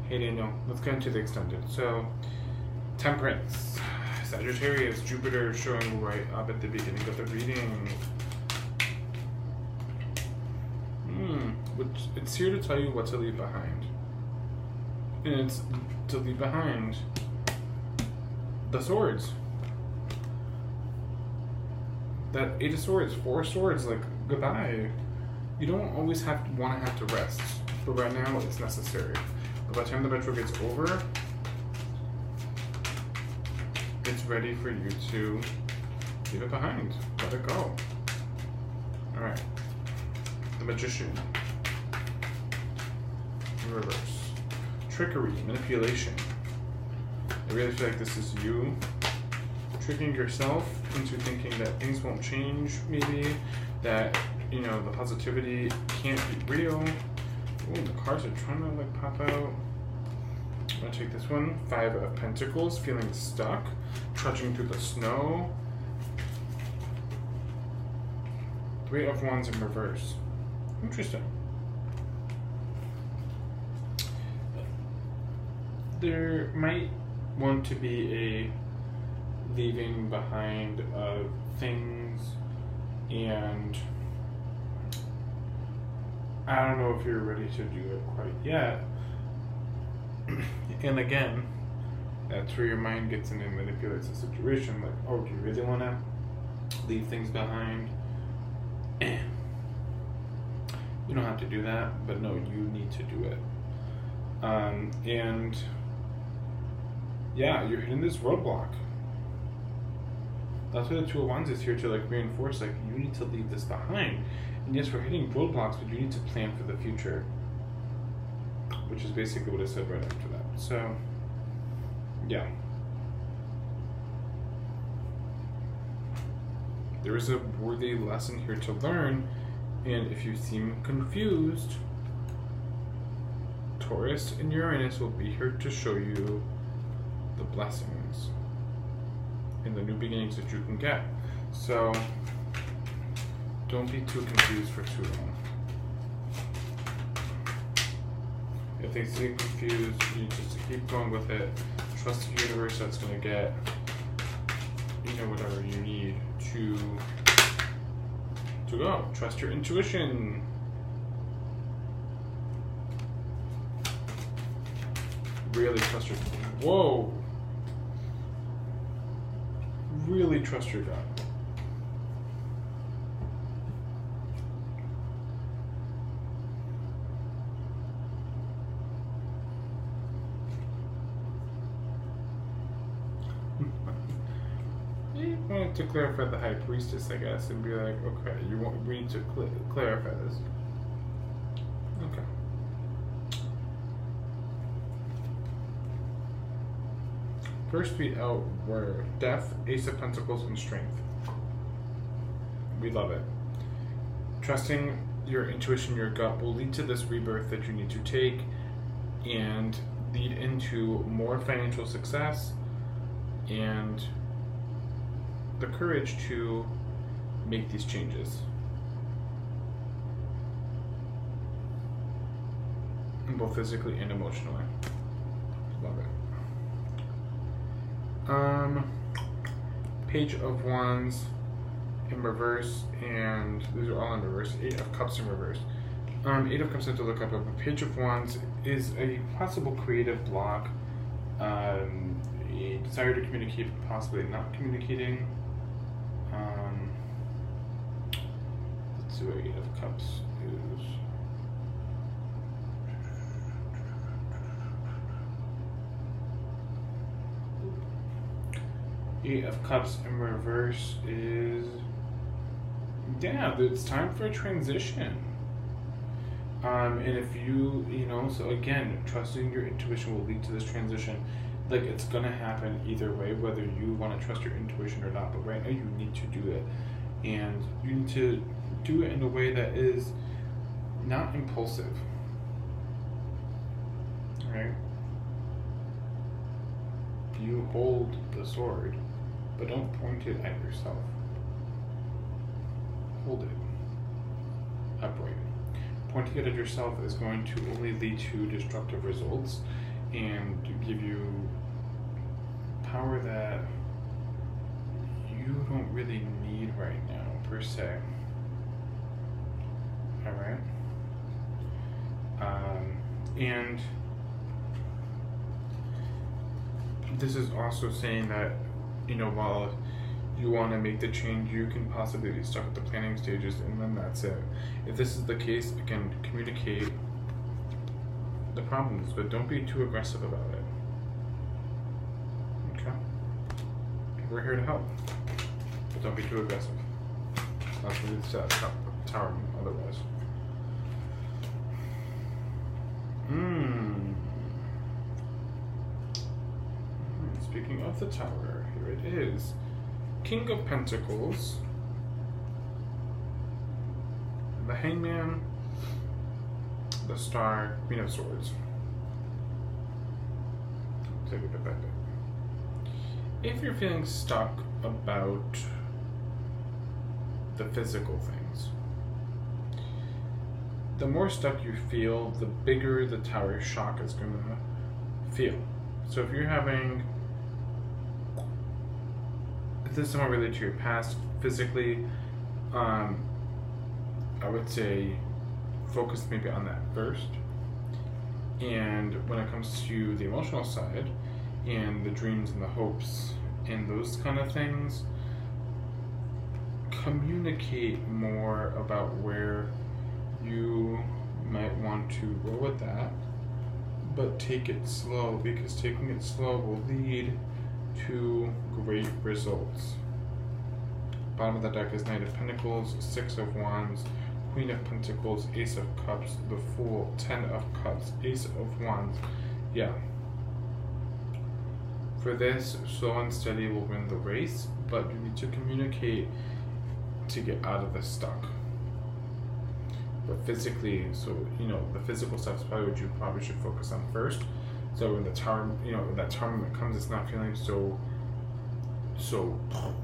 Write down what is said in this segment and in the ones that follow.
Hey Daniel, let's get into the extended. So, Temperance, Sagittarius, Jupiter showing right up at the beginning of the reading. Which it's here to tell you what to leave behind. And it's to leave behind the swords. That 8 of Swords, 4 swords, like goodbye. You don't always want to rest, but right now it's necessary. But by the time the retrograde's over, it's ready for you to leave it behind. Let it go. Alright. The Magician. In reverse. Trickery, manipulation. I really feel like this is you tricking yourself into thinking that things won't change, maybe. That, you know, the positivity can't be real. Ooh, the cards are trying to like pop out. I'm gonna take this one. 5 of Pentacles, feeling stuck, trudging through the snow. 3 of Wands in reverse. Interesting. There might want to be a leaving behind of things, and I don't know if you're ready to do it quite yet. And again, that's where your mind gets in and manipulates the situation. Like, oh, do you really want to leave things behind? You don't have to do that, but no, you need to do it. And yeah, you're hitting this roadblock. That's why the 2 of Wands is here to like reinforce, like, you need to leave this behind. And yes, we're hitting roadblocks, but you need to plan for the future, which is basically what I said right after that. So, yeah. There is a worthy lesson here to learn, and if you seem confused, Taurus and Uranus will be here to show you the blessings and the new beginnings that you can get. So, don't be too confused for too long. If things seem confused, you just keep going with it. Trust the universe that's going to get, you know, whatever you need to go. Trust your intuition. Really trust your... Whoa! Really trust your gut. You want to clarify the High Priestess, I guess, and be like, okay, we need to clarify this. Okay. First 3 out were Death, Ace of Pentacles, and Strength. We love it. Trusting your intuition, your gut will lead to this rebirth that you need to take and lead into more financial success and the courage to make these changes. Both physically and emotionally. Love it. Page of Wands in reverse, and these are all in reverse. 8 of Cups in reverse. 8 of Cups I have to look up, but Page of Wands is a possible creative block, a desire to communicate, possibly not communicating. Let's see what 8 of Cups is. Eight of Cups in reverse is, yeah, it's time for a transition. And if you know, so again, trusting your intuition will lead to this transition. Like, it's gonna happen either way, whether you want to trust your intuition or not. But right now, you need to do it, and you need to do it in a way that is not impulsive. Right? You hold the sword, but don't point it at yourself. Hold it upright. Pointing it at yourself is going to only lead to destructive results, and give you power that you don't really need right now, per se. Alright? And this is also saying that, while you want to make the change, you can possibly be stuck at the planning stages, and then that's it. If this is the case, again, communicate the problems, but don't be too aggressive about it. Okay? We're here to help, but don't be too aggressive. That's what it's tower otherwise. Speaking of the tower, here it is. King of Pentacles, the Hangman, the Star, Queen of Swords. Take a bit back. If you're feeling stuck about the physical things, the more stuck you feel, the bigger the tower shock is going to feel. So if you're having, if this is somewhat related to your past physically, I would say focus maybe on that first. And when it comes to the emotional side and the dreams and the hopes and those kind of things, communicate more about where you might want to go with that, but take it slow, because taking it slow will lead to great results. Bottom of the deck is Knight of Pentacles, Six of Wands, Queen of Pentacles, Ace of Cups, the Fool, Ten of Cups, Ace of Wands. Yeah. For this, slow and steady will win the race, but you need to communicate to get out of the stuck. But physically, so the physical stuff is probably what you probably should focus on first. So when the tower, that tower moment comes, it's not feeling so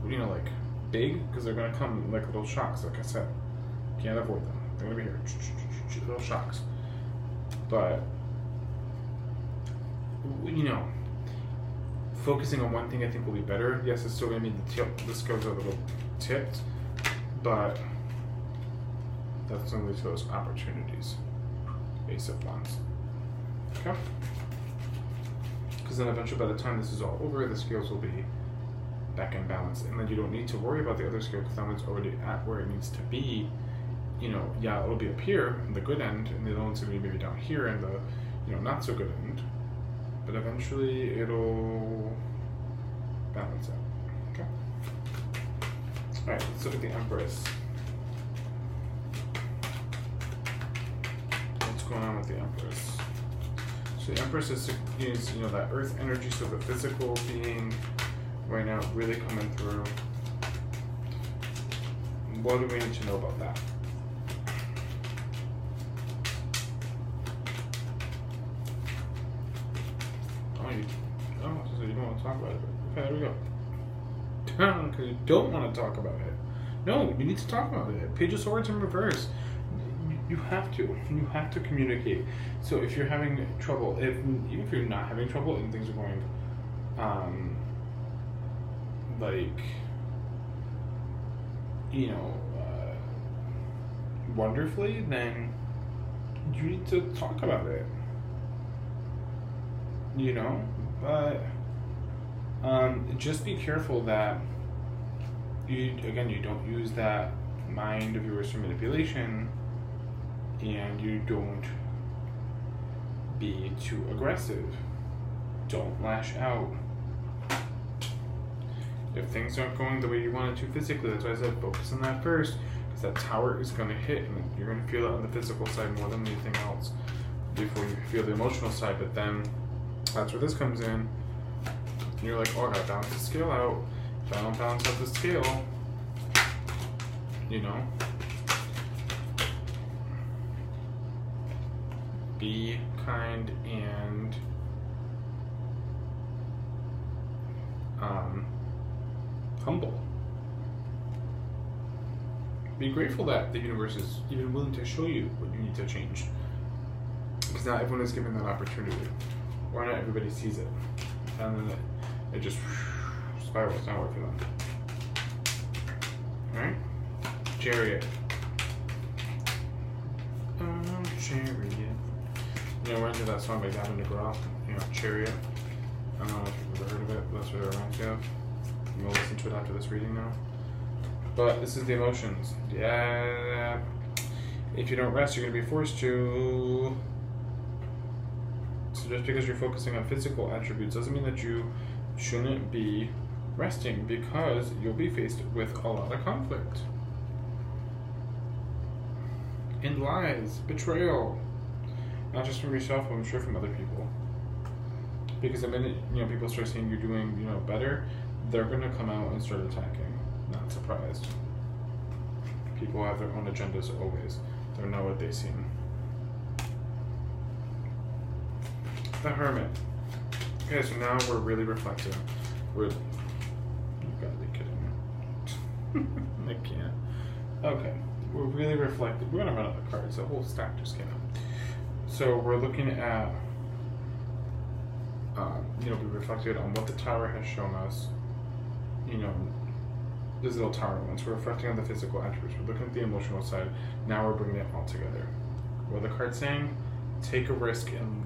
like big, because they're gonna come like little shocks. Like I said, can't avoid them. They're gonna be here, little shocks. But focusing on one thing I think will be better. Yes, it's still gonna mean the scales are a little tipped, but that's only to those opportunities. Ace of Wands. Okay? Because then eventually by the time this is all over, the scales will be back in balance. And then you don't need to worry about the other scale, because that one's already at where it needs to be. Yeah, it'll be up here in the good end, and the other one's going to be maybe down here in the, not so good end. But eventually it'll balance out. Okay? Alright, let's look at the Empress. Going on with the Empress. So the Empress is that earth energy, so the physical being right now really coming through. What do we need to know about that? So you don't want to talk about it. Okay, there we go. Because you don't want to talk about it. No, you need to talk about it. Page of Swords in reverse. You have to communicate. So if you're having trouble, even if you're not having trouble and things are going wonderfully, then you need to talk about it. But just be careful that you don't use that mind of yours for manipulation, and you don't be too aggressive. Don't lash out. If things aren't going the way you want it to physically, that's why I said focus on that first, because that tower is going to hit, and you're going to feel it on the physical side more than anything else before you feel the emotional side. But then that's where this comes in, and you're like, oh, I gotta balance the scale out. If I don't balance out the scale, be kind and humble. Be grateful that the universe is even willing to show you what you need to change, because not everyone is given that opportunity. Or not everybody sees it. And then it just spirals downward for them. Alright? Chariot. Chariot. You know, we're into that song by Gavin DeGraw, you know, Chariot. I don't know if you've ever heard of it, but that's what it reminds me of. I'm gonna listen to it after this reading now. But this is the emotions. Yeah. If you don't rest, you're gonna be forced to. So just because you're focusing on physical attributes doesn't mean that you shouldn't be resting, because you'll be faced with a lot of conflict. And lies, betrayal. Not just from yourself, but I'm sure from other people. Because the minute, you know, people start seeing you're doing, you know, better, they're gonna come out and start attacking. Not surprised. People have their own agendas always. They're not what they seem. The Hermit. Okay, so now we're really reflective. You gotta be kidding me. I can't. Okay, we're really reflective. We're gonna run out of cards. The whole stack just came out. So we're looking at, you know, we reflected on what the Tower has shown us. You know, this little Tower ones. We're reflecting on the physical attributes. We're looking at the emotional side. Now we're bringing it all together. What are the cards saying? Take a risk and